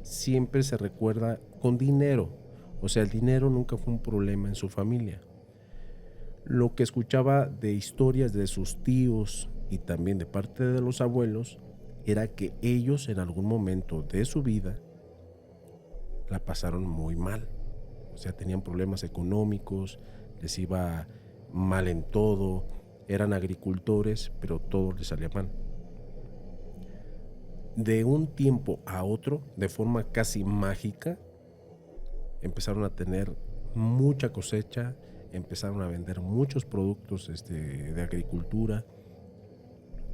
siempre se recuerda con dinero. O sea, el dinero nunca fue un problema en su familia. Lo que escuchaba de historias de sus tíos y también de parte de los abuelos era que ellos en algún momento de su vida la pasaron muy mal. O sea, tenían problemas económicos, les iba mal en todo, eran agricultores, pero todo les salía mal. De un tiempo a otro, de forma casi mágica, empezaron a tener mucha cosecha, empezaron a vender muchos productos de agricultura,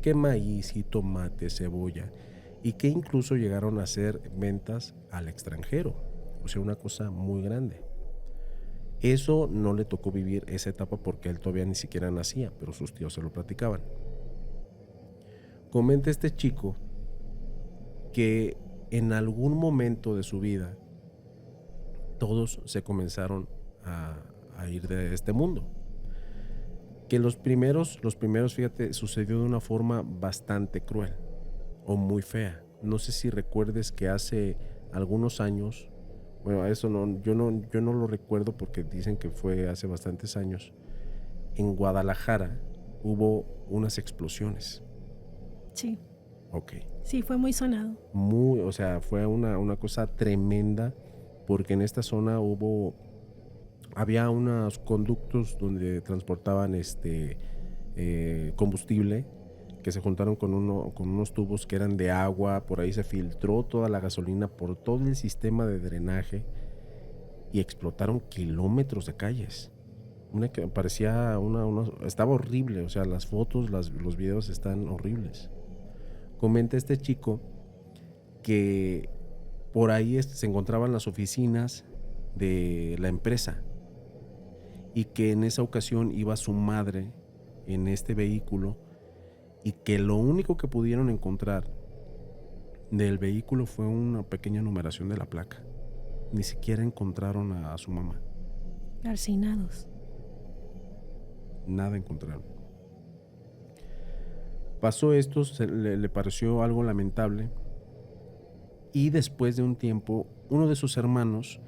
que maíz, y tomate, cebolla, y que incluso llegaron a hacer ventas al extranjero. O sea, una cosa muy grande. Eso no le tocó vivir esa etapa porque él todavía ni siquiera nacía, pero sus tíos se lo platicaban. Comenta este chico que en algún momento de su vida todos se comenzaron a ir de este mundo. Que los primeros, fíjate, sucedió de una forma bastante cruel o muy fea. No sé si recuerdes que hace algunos años, bueno, eso no, yo no lo recuerdo porque dicen que fue hace bastantes años. En Guadalajara hubo unas explosiones. Sí, Ok. sí, fue muy sonado. Muy, o sea, fue una cosa tremenda porque en esta zona había unos conductos donde transportaban combustible que se juntaron con unos tubos que eran de agua, por ahí se filtró toda la gasolina por todo el sistema de drenaje y explotaron kilómetros de calles. Una que parecía estaba horrible, o sea, las fotos, los videos están horribles. Comenta este chico que por ahí se encontraban las oficinas de la empresa y que en esa ocasión iba su madre en este vehículo y que lo único que pudieron encontrar del vehículo fue una pequeña numeración de la placa. Ni siquiera encontraron a su mamá. Calcinados. Nada encontraron. Pasó esto, le pareció algo lamentable y después de un tiempo uno de sus hermanos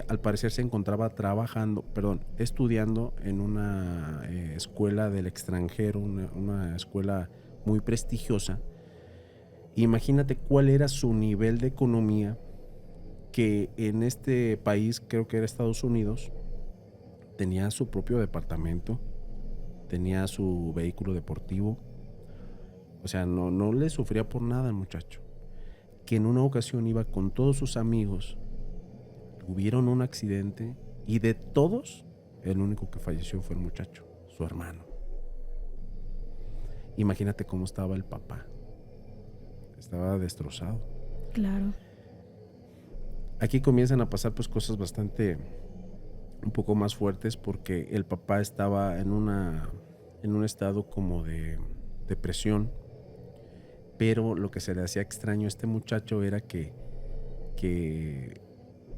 al parecer se encontraba estudiando en una escuela del extranjero, una escuela muy prestigiosa. Imagínate cuál era su nivel de economía, que en este país, creo que era Estados Unidos, tenía su propio departamento, tenía su vehículo deportivo. O sea, no le sufría por nada al muchacho. Que en una ocasión iba con todos sus amigos, hubieron un accidente y de todos, el único que falleció fue el muchacho, su hermano. Imagínate cómo estaba el papá. Estaba destrozado. Claro. Aquí comienzan a pasar pues cosas bastante, un poco más fuertes porque el papá estaba en un estado como de depresión, pero lo que se le hacía extraño a este muchacho era que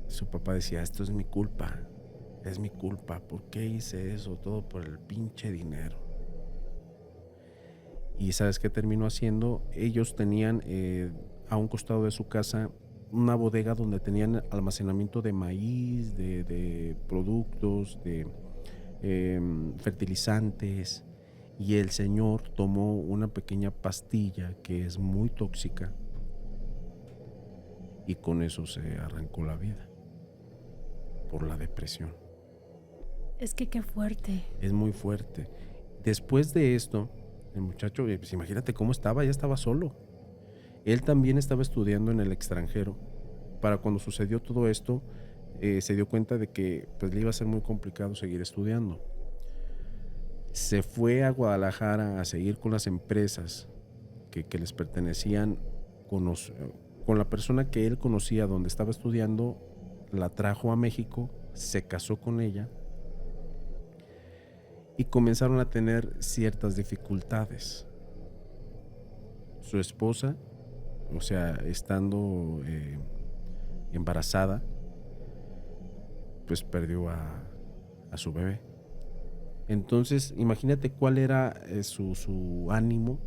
su papá decía, esto es mi culpa, ¿por qué hice eso? Todo por el pinche dinero. Y ¿sabes qué terminó haciendo? Ellos tenían a un costado de su casa una bodega donde tenían almacenamiento de maíz, de productos, de fertilizantes, y el señor tomó una pequeña pastilla que es muy tóxica y con eso se arrancó la vida por la depresión. Es que qué fuerte. Es muy fuerte. Después de esto, el muchacho, pues imagínate cómo estaba, ya estaba solo. Él también estaba estudiando en el extranjero. Para cuando sucedió todo esto, se dio cuenta de que pues, le iba a ser muy complicado seguir estudiando. Se fue a Guadalajara a seguir con las empresas que les pertenecían con la persona que él conocía donde estaba estudiando. La trajo a México, se casó con ella y comenzaron a tener ciertas dificultades. Su esposa, o sea, estando embarazada, pues perdió a su bebé. Entonces, imagínate cuál era su ánimo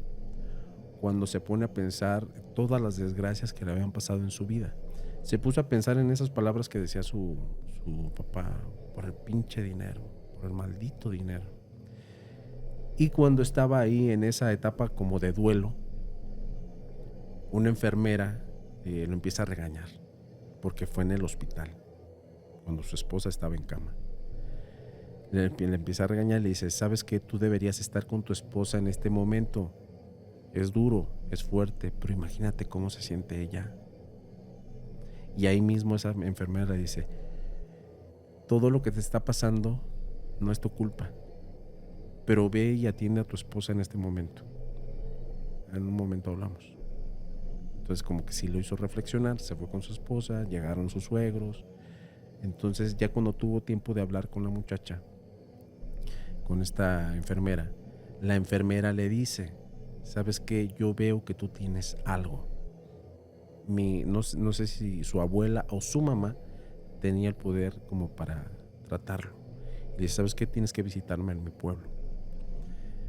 cuando se pone a pensar todas las desgracias que le habían pasado en su vida. Se puso a pensar en esas palabras que decía su papá, por el pinche dinero, por el maldito dinero. Y cuando estaba ahí en esa etapa como de duelo, una enfermera lo empieza a regañar, porque fue en el hospital, cuando su esposa estaba en cama. Le empieza a regañar y le dice, ¿sabes qué? Tú deberías estar con tu esposa en este momento. Es duro, es fuerte, pero imagínate cómo se siente ella. Y ahí mismo esa enfermera le dice, todo lo que te está pasando no es tu culpa, pero ve y atiende a tu esposa en este momento. En un momento hablamos. Entonces como que sí lo hizo reflexionar, se fue con su esposa, llegaron sus suegros. Entonces ya cuando tuvo tiempo de hablar con la muchacha, con esta enfermera, la enfermera le dice, ¿sabes qué? Yo veo que tú tienes algo. No sé si su abuela o su mamá tenía el poder como para tratarlo. Y le dice, ¿sabes qué? Tienes que visitarme en mi pueblo.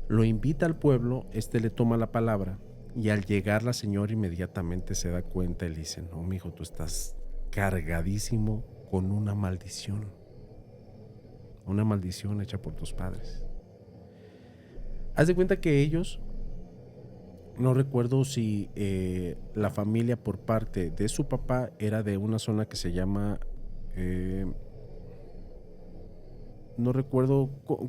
Lo invita al pueblo, le toma la palabra y al llegar la señora inmediatamente se da cuenta y le dice, no, mijo, tú estás cargadísimo con una maldición hecha por tus padres. Haz de cuenta que ellos, no recuerdo si la familia por parte de su papá era de una zona que se llama, no recuerdo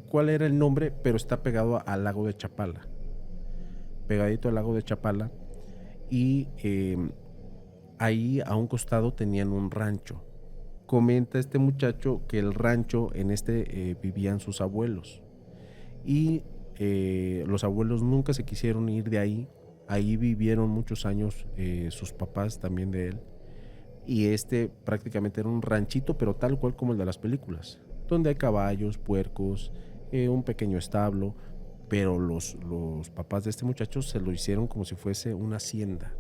cuál era el nombre, pero está pegado al lago de Chapala, pegadito al lago de Chapala, y ahí a un costado tenían un rancho. Comenta este muchacho que el rancho vivían sus abuelos, y los abuelos nunca se quisieron ir de ahí. Ahí vivieron muchos años sus papás también de él, y prácticamente era un ranchito, pero tal cual como el de las películas, donde hay caballos, puercos, un pequeño establo, pero los papás de este muchacho se lo hicieron como si fuese una hacienda,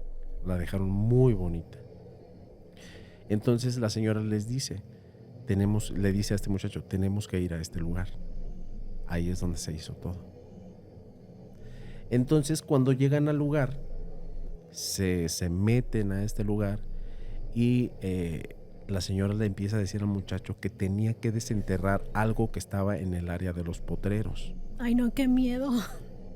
la dejaron muy bonita. Entonces la señora le dice a este muchacho, tenemos que ir a este lugar, ahí es donde se hizo todo. Entonces cuando llegan al lugar, se meten a este lugar y la señora le empieza a decir al muchacho que tenía que desenterrar algo que estaba en el área de los potreros. Ay, no, qué miedo.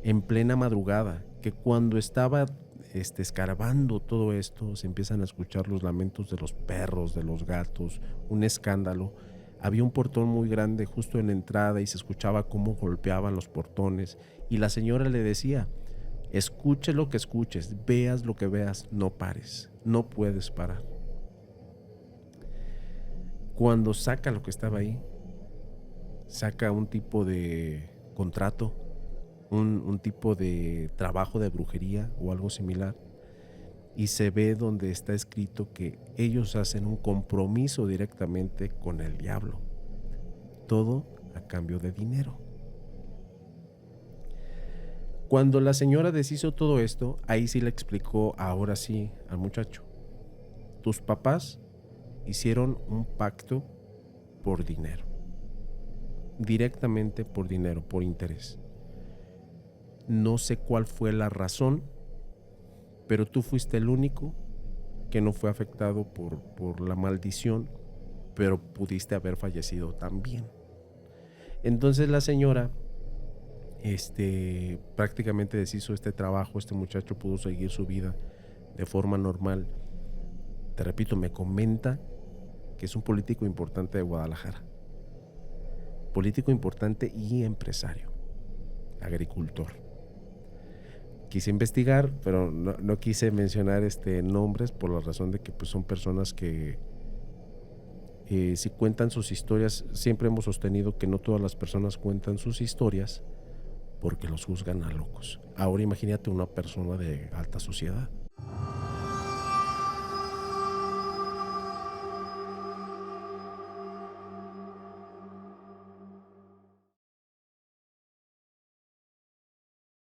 En plena madrugada, que cuando estaba escarbando todo esto, se empiezan a escuchar los lamentos de los perros, de los gatos, un escándalo. Había un portón muy grande justo en la entrada y se escuchaba cómo golpeaban los portones, y la señora le decía, escuche lo que escuches, veas lo que veas, no pares, no puedes parar. Cuando saca lo que estaba ahí, saca un tipo de contrato, un tipo de trabajo de brujería o algo similar, y se ve donde está escrito que ellos hacen un compromiso directamente con el diablo, todo a cambio de dinero. Cuando la señora deshizo todo esto, ahí sí le explicó ahora sí al muchacho, tus papás hicieron un pacto por dinero, directamente por dinero, por interés. No sé cuál fue la razón, pero tú fuiste el único que no fue afectado por la maldición, pero pudiste haber fallecido también. Entonces la señora prácticamente deshizo este trabajo, este muchacho pudo seguir su vida de forma normal. Te repito, me comenta que es un político importante de Guadalajara, político importante y empresario, agricultor. Quise investigar, pero no quise mencionar nombres por la razón de que pues, son personas que si cuentan sus historias, siempre hemos sostenido que no todas las personas cuentan sus historias porque los juzgan a locos. Ahora imagínate una persona de alta sociedad.